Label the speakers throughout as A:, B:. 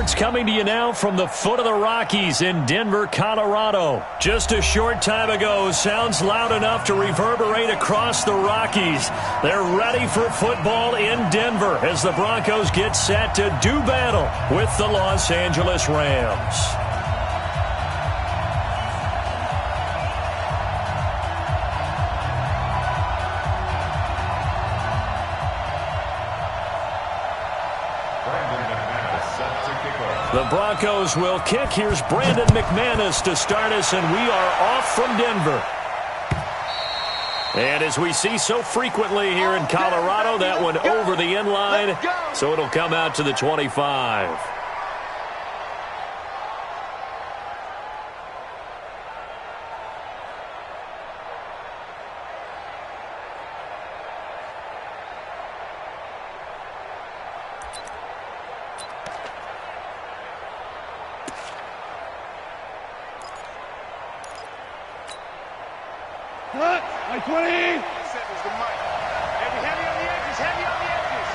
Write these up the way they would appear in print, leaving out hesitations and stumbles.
A: sports coming to you now from the foot of the Rockies in Denver, Colorado. Just a short time ago, sounds loud enough to reverberate across the Rockies. They're ready for football in Denver as the Broncos get set to do battle with the Los Angeles Rams. The Broncos will kick. Here's Brandon McManus to start us, and we are off from Denver. And as we see so frequently here in Colorado, that one over the end line, so it'll come out to the 25.
B: Like 20. 7 is the mic. Heavy on the edges, heavy on the edges.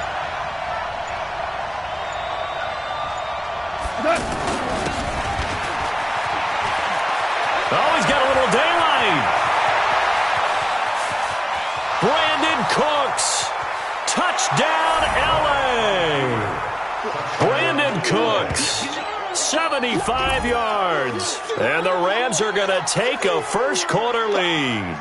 A: Oh, he's got a little daylight. Brandon Cooks. Touchdown, L.A. Brandon Cooks. 75 yards. And the Rams are going to take a first quarter lead.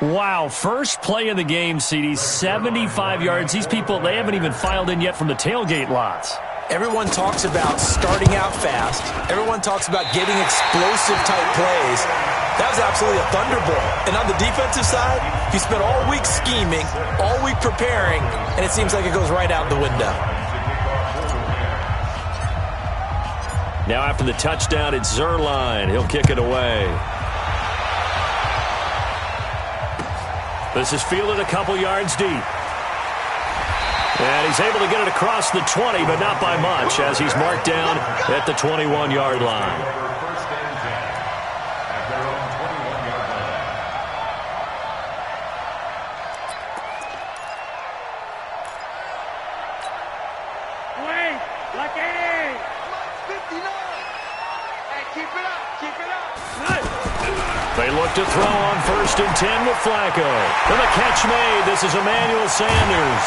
A: Wow, first play of the game, CD, 75 yards. These people, they haven't even filed in yet from the tailgate lots.
C: Everyone talks about starting out fast. Everyone talks about getting explosive-type plays. That was absolutely a thunderbolt. And on the defensive side, you spent all week scheming, all week preparing, and it seems like it goes right out the window.
A: Now after the touchdown, it's Zerline. He'll kick it away. This is fielded a couple yards deep. And he's able to get it across the 20, but not by much, as he's marked down at the 21-yard line. They look to throw on 1st and 10 with Flacco. And the catch made. This is Emmanuel Sanders.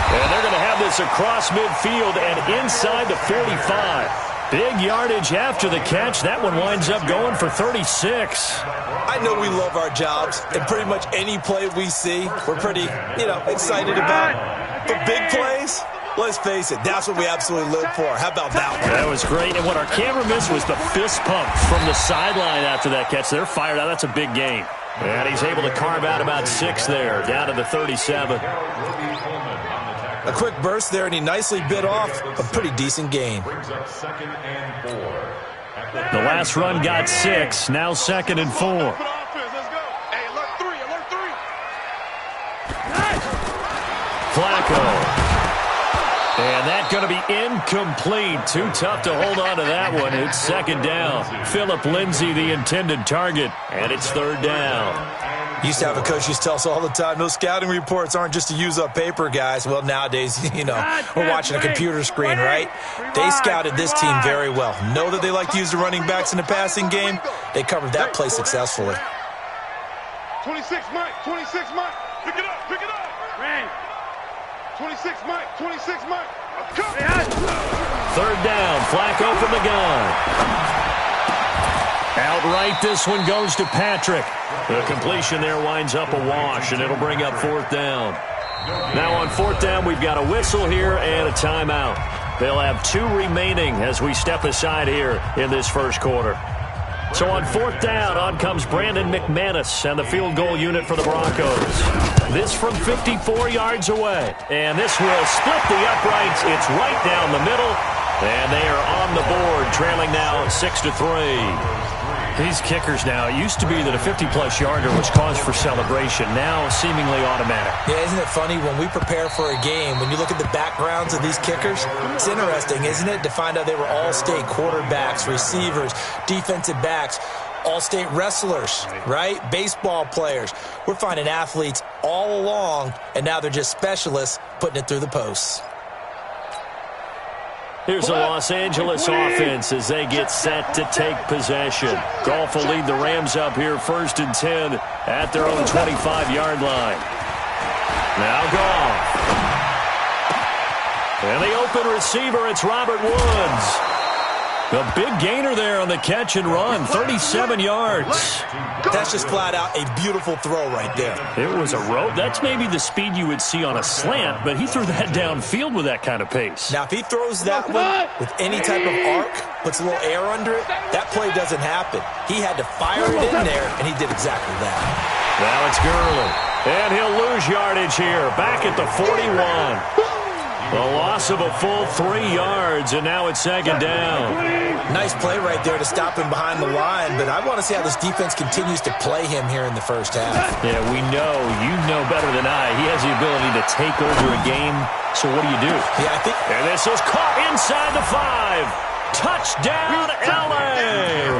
A: And they're going to have this across midfield and inside the 45. Big yardage after the catch. That one winds up going for 36.
C: I know we love our jobs, and pretty much any play we see, we're pretty, excited about. But big plays, let's face it, that's what we absolutely live for. How about that one?
A: That was great. And what our camera missed was the fist pump from the sideline after that catch. They're fired out. That's a big gain. And he's able to carve out about 6 there, down to the 37.
C: A quick burst there, and he nicely bit off a pretty decent gain.
A: The last run got 6, now 2nd and 4. Flacco. And that's going to be incomplete. Too tough to hold on to that one. It's 2nd down. Phillip Lindsay, the intended target, and it's 3rd down.
C: Used to have a coach used to tell us all the time, those scouting reports aren't just to use up paper, guys. Well, nowadays, we're watching a computer screen, right? They scouted this team very well. Know that they like to use the running backs in the passing game. They covered that play successfully.
B: 26, Mike. 26, Mike. Pick it up. Pick it up. Ray. 26, Mike. 26, Mike.
A: 3rd down. Flacco from the gun. Outright, this one goes to Patrick. The completion there winds up a wash, and it'll bring up 4th down. Now on 4th down, we've got a whistle here and a timeout. They'll have 2 remaining as we step aside here in this first quarter. So on 4th down, on comes Brandon McManus and the field goal unit for the Broncos. This from 54 yards away. And this will split the uprights. It's right down the middle. And they are on the board, trailing now 6-3. These kickers now, it used to be that a 50-plus yarder was cause for celebration. Now seemingly automatic.
C: Yeah, isn't it funny when we prepare for a game, when you look at the backgrounds of these kickers, it's interesting, isn't it, to find out they were all-state quarterbacks, receivers, defensive backs, all-state wrestlers, right? Baseball players. We're finding athletes all along, and now they're just specialists putting it through the posts.
A: Here's the Los Angeles offense as they get set to take possession. Goff will lead the Rams up here 1st and 10 at their own 25-yard line. Now Goff. And the open receiver, it's Robert Woods. A big gainer there on the catch and run, 37 yards.
C: That's just flat out a beautiful throw right there.
A: It was a rope. That's maybe the speed you would see on a slant, but he threw that downfield with that kind of pace.
C: Now, if he throws that one with any type of arc, puts a little air under it, that play doesn't happen. He had to fire it in there, and he did exactly that.
A: Now it's Gurley, and he'll lose yardage here, back at the 41. A loss of a full 3 yards, and now it's 2nd down.
C: Nice play right there to stop him behind the line, but I want to see how this defense continues to play him here in the first half.
A: Yeah, we know. You know better than I. He has the ability to take over a game, so what do you do?
C: Yeah, I think...
A: And this is caught inside the 5. Touchdown, L.A.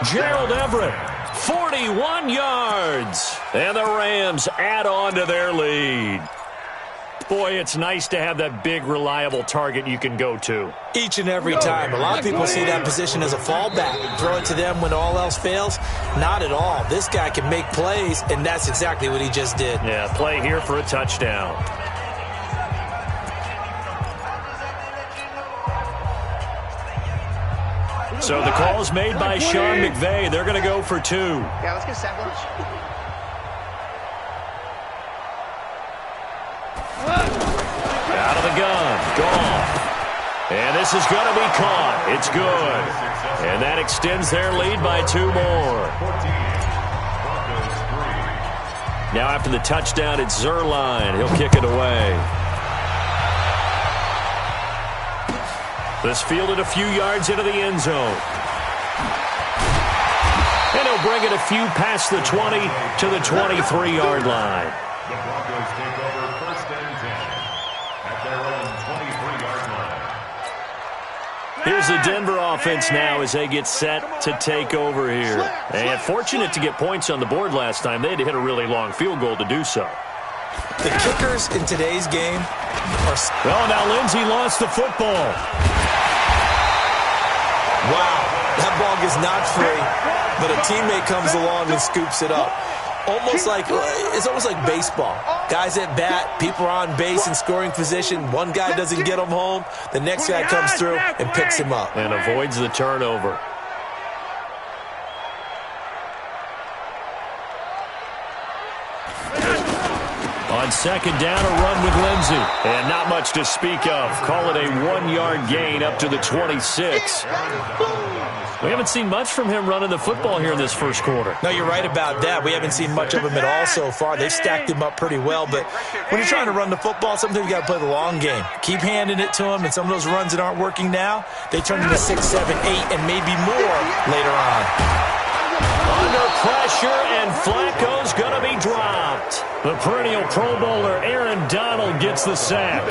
A: Gerald Everett, 41 yards. And the Rams add on to their lead. Boy, it's nice to have that big, reliable target you can go to.
C: Each and every time. A lot of people see that position as a fallback. Throw it to them when all else fails. Not at all. This guy can make plays, and that's exactly what he just did.
A: Yeah, play here for a touchdown. So the call is made by Sean McVay. They're going to go for 2.
D: Yeah, let's get sack lunch.
A: Out of the gun, Goff. And this is going to be caught. It's good. And that extends their lead by 2 more. Now after the touchdown, it's Zerline. He'll kick it away. This fielded a few yards into the end zone. And he'll bring it a few past the 20 to the 23-yard line.
E: The Broncos take over 1st and 10 at their own 23-yard line.
A: Here's the Denver offense now as they get set to take over here. And fortunate to get points on the board last time. They had to hit a really long field goal to do so.
C: The kickers in today's game are...
A: Well, now Lindsey lost the football.
C: Wow, that ball gets knocked free, but a teammate comes along and scoops it up. It's almost like baseball. Guys at bat, people are on base in scoring position. One guy doesn't get him home. The next guy comes through and picks him up.
A: And avoids the turnover. On 2nd down, a run with Lindsey. And not much to speak of. Call it a 1-yard gain up to the 26. We haven't seen much from him running the football here in this first quarter.
C: No, you're right about that. We haven't seen much of him at all so far. They've stacked him up pretty well, but when you're trying to run the football, sometimes you got to play the long game. Keep handing it to him, and some of those runs that aren't working now, they turn into 6, 7, 8, and maybe more later on.
A: Under pressure, and Flacco's going to be dropped. The perennial Pro Bowler Aaron Donald gets the sack.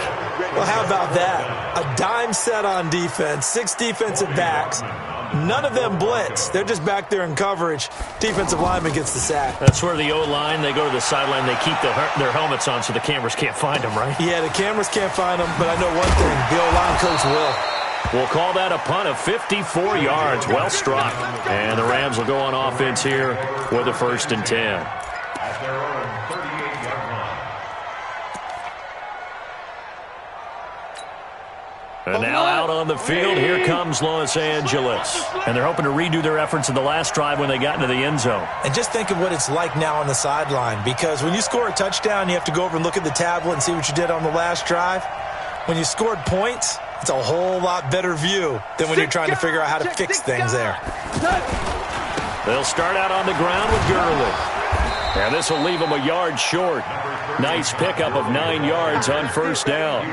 C: Well, how about that? A dime set on defense, 6 defensive backs. None of them blitz. They're just back there in coverage. Defensive lineman gets the sack.
A: That's where the O-line, they go to the sideline, they keep their helmets on so the cameras can't find them, right?
C: Yeah, the cameras can't find them, but I know one thing. The O-line coach will.
A: We'll call that a punt of 54 yards. Well struck. And the Rams will go on offense here with a 1st and 10.
E: At their own 38-yard line.
A: And now out on the field, here comes Los Angeles. And they're hoping to redo their efforts in the last drive when they got into the end zone.
C: And just think of what it's like now on the sideline, because when you score a touchdown, you have to go over and look at the tablet and see what you did on the last drive. When you scored points, it's a whole lot better view than when you're trying to figure out how to fix things there.
A: They'll start out on the ground with Gurley. And this will leave them a yard short. Nice pickup of 9 yards on 1st down.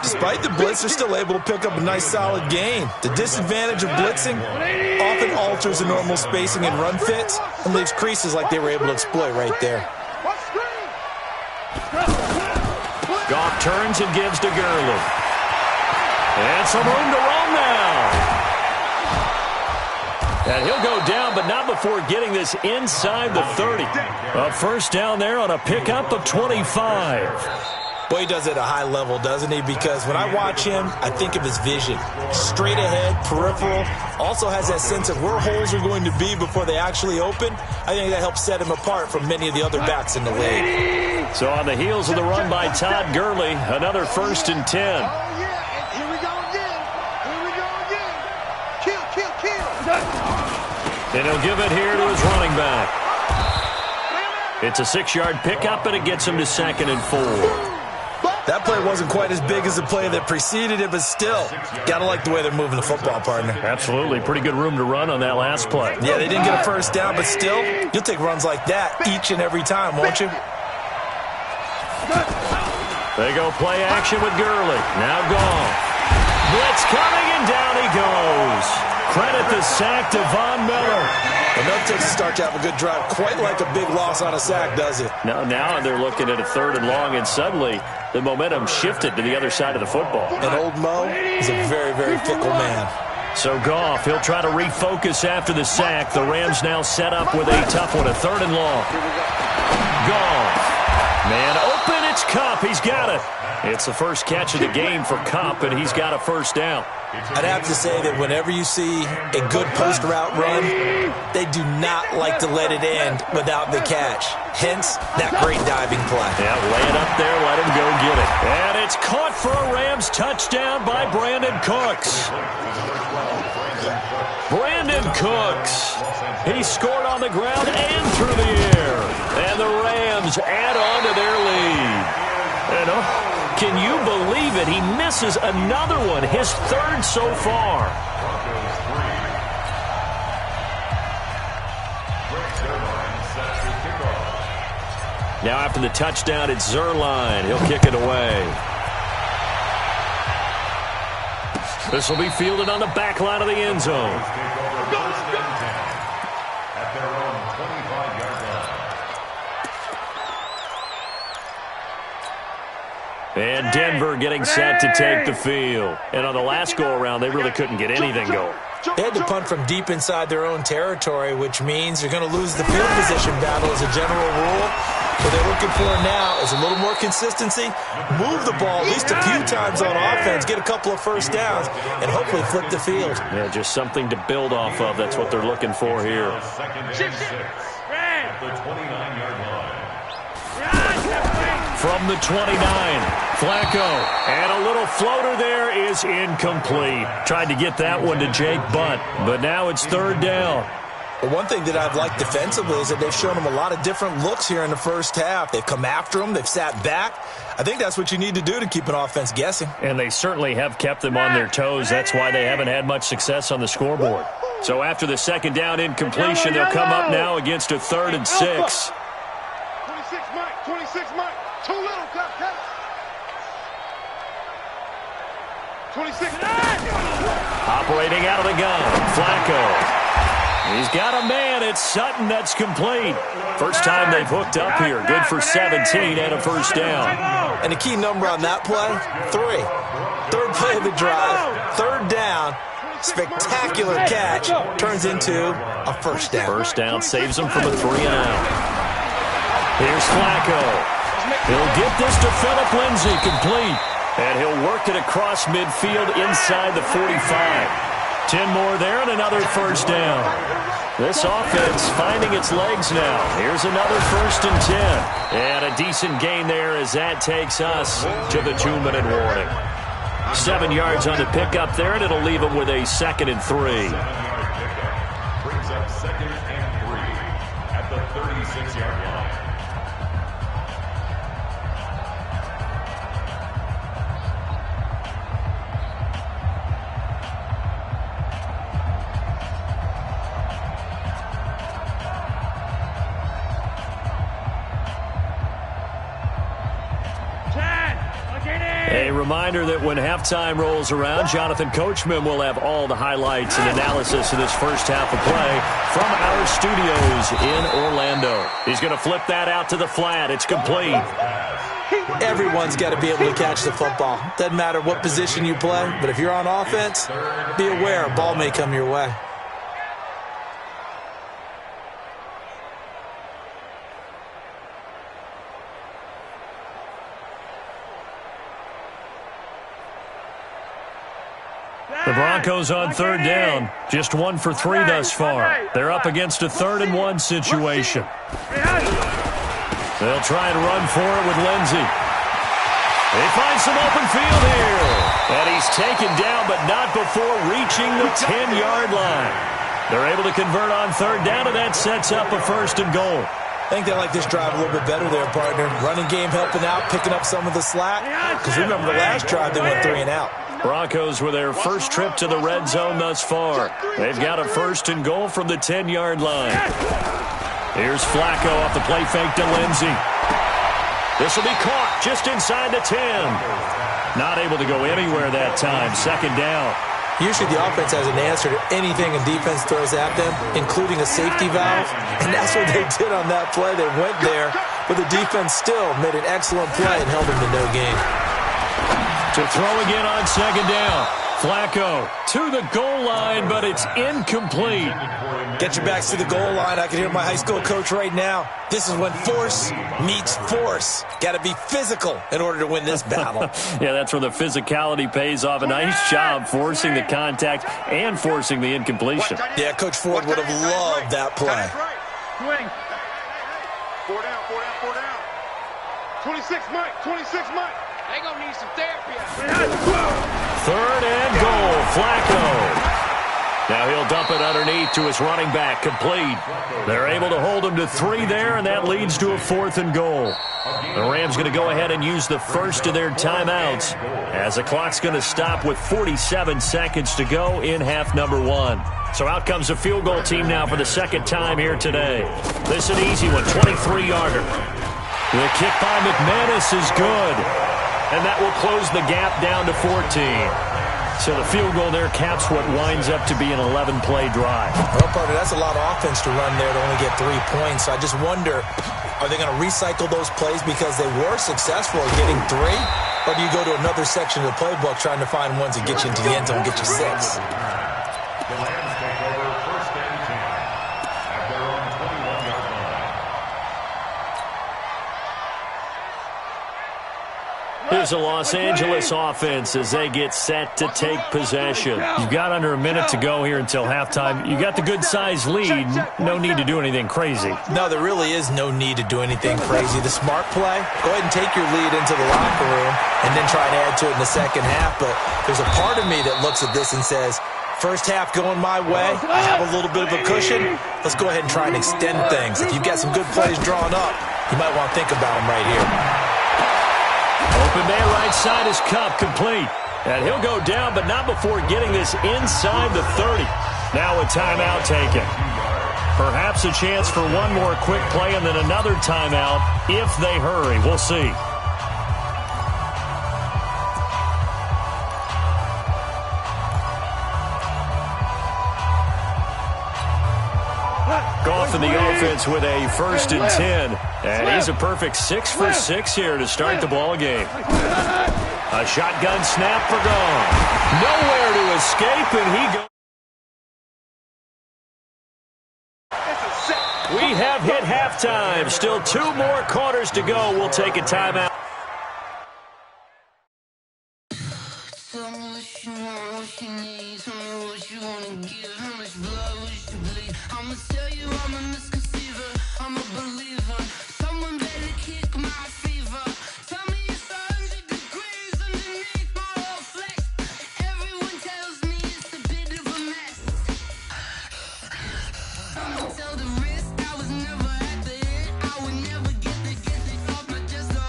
C: Despite the blitz, they're still able to pick up a nice solid gain. The disadvantage of blitzing often alters the normal spacing and run fits and leaves creases like they were able to exploit right there.
A: Goff turns and gives to Gurley. And some room to roam now. And he'll go down, but not before getting this inside the 30. A 1st down there on a pickup of 25.
C: Boy, he does it at a high level, doesn't he? Because when I watch him, I think of his vision. Straight ahead, peripheral. Also has that sense of where holes are going to be before they actually open. I think that helps set him apart from many of the other backs in the league.
A: So on the heels of the run by Todd Gurley, another 1st and 10.
B: Oh, yeah. Here we go again. Here we go again. Kill, kill, kill.
A: And he'll give it here to his running back. It's a 6-yard pickup, and it gets him to 2nd and 4.
C: That play wasn't quite as big as the play that preceded it, but still, got to like the way they're moving the football, partner.
A: Absolutely. Pretty good room to run on that last play.
C: Yeah, they didn't get a first down, but still, you'll take runs like that each and every time, won't you?
A: They go play action with Gurley. Now gone. Blitz coming, and down he goes. Credit the sack to Von Miller.
C: Enough takes a start to have a good drive. Quite like a big loss on a sack, does it?
A: Now they're looking at a 3rd and long, and suddenly the momentum shifted to the other side of the football.
C: And old Mo is a very, very fickle man.
A: So Goff, he'll try to refocus after the sack. The Rams now set up with a tough one, a 3rd and long. Goff. Man open, it's Kupp. He's got it. It's the first catch of the game for Kupp, and he's got a 1st down.
C: I'd have to say that whenever you see a good post route run, they do not like to let it end without the catch. Hence, that great diving play.
A: Yeah, lay it up there, let him go get it. And it's caught for a Rams touchdown by Brandon Cooks. Brandon Cooks. He scored on the ground and through the air. And the Rams add on to their lead. And can you believe it? He misses another one, his 3rd so far. Now after the touchdown, it's Zuerlein. He'll kick it away. This will be fielded on the back line of the end zone. And Denver getting set to take the field. And on the last go-around, they really couldn't get anything going.
C: They had to punt from deep inside their own territory, which means you're going to lose the field position battle as a general rule. What they're looking for now is a little more consistency, move the ball at least a few times on offense, get a couple of 1st downs, and hopefully flip the field.
A: Yeah, just something to build off of. That's what they're looking for here.
E: The 29-yard line.
A: From the 29, Flacco. And a little floater there is incomplete. Tried to get that one to Jake Butt, but now it's 3rd down.
C: But one thing that I've liked defensively is that they've shown them a lot of different looks here in the first half. They've come after them. They've sat back. I think that's what you need to do to keep an offense guessing.
A: And they certainly have kept them on their toes. That's why they haven't had much success on the scoreboard. So after the 2nd down incompletion, they'll come up now against a 3rd and 6.
B: 26 Mike, 26 Mike. Too little, cut. 26.
A: Operating out of the gun, Flacco. He's got a man. It's Sutton that's complete. First time they've hooked up here. Good for 17 and a 1st down.
C: And the key number on that play, 3. 3rd play of the drive. 3rd down. Spectacular catch. Turns into a 1st down.
A: 1st down saves him from a 3-and-out. Here's Flacco. He'll get this to Phillip Lindsay, complete. And he'll work it across midfield inside the 45. 10 more there and another 1st down. This offense finding its legs now. Here's another 1st and 10. And a decent gain there as that takes us to the 2-minute warning. 7 yards on the pickup there, and it'll leave them with a 2nd and 3.
E: 7-yard pickup brings up 2nd and 3 at the 36-yard line.
A: A reminder that when halftime rolls around, Jonathan Coachman will have all the highlights and analysis of this first half of play from our studios in Orlando. He's going to flip that out to the flat. It's complete.
C: Everyone's got to be able to catch the football. Doesn't matter what position you play, but if you're on offense, be aware a ball may come your way.
A: The Broncos on third down, just 1 for 3 thus far. They're up against a 3rd-and-1 situation. They'll try and run for it with Lindsey. They find some open field here. And he's taken down, but not before reaching the 10-yard line. They're able to convert on third down, and that sets up a 1st and goal.
C: I think they like this drive a little bit better there, partner. Running game helping out, picking up some of the slack. Because remember, the last drive they went 3 and out.
A: Broncos with their first trip to the red zone thus far. They've got a 1st and goal from the 10-yard line. Here's Flacco off the play fake to Lindsey. This will be caught just inside the 10. Not able to go anywhere that time. 2nd down.
C: Usually the offense has an answer to anything a defense throws at them, including a safety valve. And that's what they did on that play. They went there, but the defense still made an excellent play and held them to no gain.
A: To throw again on 2nd down. Flacco to the goal line, but it's incomplete.
C: Get your backs to the goal line. I can hear my high school coach right now. This is when force meets force. Got to be physical in order to win this battle.
A: Yeah, that's where the physicality pays off. A nice job forcing the contact and forcing the incompletion.
C: Yeah, Coach Ford would have loved that play.
B: Swing. 4 down, 4 down, 4 down. 26, Mike, 26, Mike.
D: They gonna need some therapy.
A: 3rd and goal, Flacco. Now he'll dump it underneath to his running back, complete. They're able to hold him to 3 there, and that leads to a 4th and goal. The Rams going to go ahead and use the first of their timeouts as the clock's going to stop with 47 seconds to go in half number 1. So out comes the field goal team now for the 2nd time here today. This is an easy one, 23-yarder. The kick by McManus is good, and that will close the gap down to 14. So the field goal there caps what winds up to be an 11-play drive.
C: Well, partner, that's a lot of offense to run there to only get 3 points. So I just wonder, are they going to recycle those plays because they were successful at getting 3? Or do you go to another section of the playbook trying to find ones that get you into the end zone and get you 6?
E: The Rams take over 1st and 10 at their own 21-yard line.
A: Here's the Los Angeles offense as they get set to take possession. You've got under a minute to go here until halftime. You got the good-sized lead. No need to do anything crazy.
C: No, there really is no need to do anything crazy. The smart play, go ahead and take your lead into the locker room and then try and add to it in the 2nd half. But there's a part of me that looks at this and says, first half going my way, I have a little bit of a cushion. Let's go ahead and try and extend things. If you've got some good plays drawn up, you might want to think about them right here.
A: Open man right side is Cup, complete. And he'll go down, but not before getting this inside the 30. Now a timeout taken. Perhaps a chance for one more quick play and then another timeout if they hurry. We'll see. Goff in the offense with a 1st and 10. And he's a perfect 6 for 6 here to start the ball game. A shotgun snap for Goff. Nowhere to escape, and he goes. We have hit halftime. Still 2 more quarters to go. We'll take a timeout.
F: Tell me what you want, what you need. Tell me what you want to give. How much blood would you bleed? I'ma tell you I'm a misconceiver. I'm a believer. Someone better kick my fever. Tell me it's 100 degrees underneath my whole flex. Everyone tells me it's a bit of a mess. I'ma tell the risk I was never at the end. I would never get it off my chest. Oh,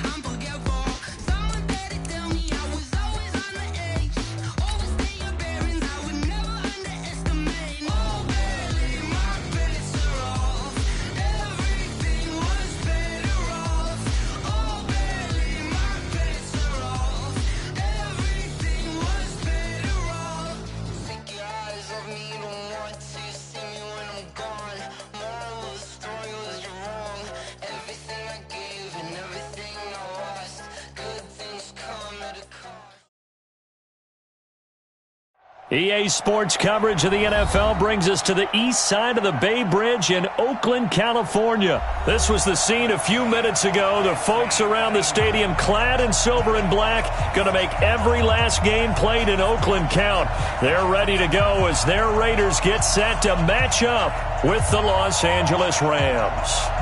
F: I'm forgetful. Someone better tell me I was always on the edge. Overstay your bearings, I would never underestimate. Oh, barely, my bets are off. Everything
A: EA Sports coverage of the NFL brings us to the east side of the Bay Bridge in Oakland, California. This was the scene a few minutes ago. The folks around the stadium clad in silver and black going to make every last game played in Oakland count. They're ready to go as their Raiders get set to match up with the Los Angeles Rams.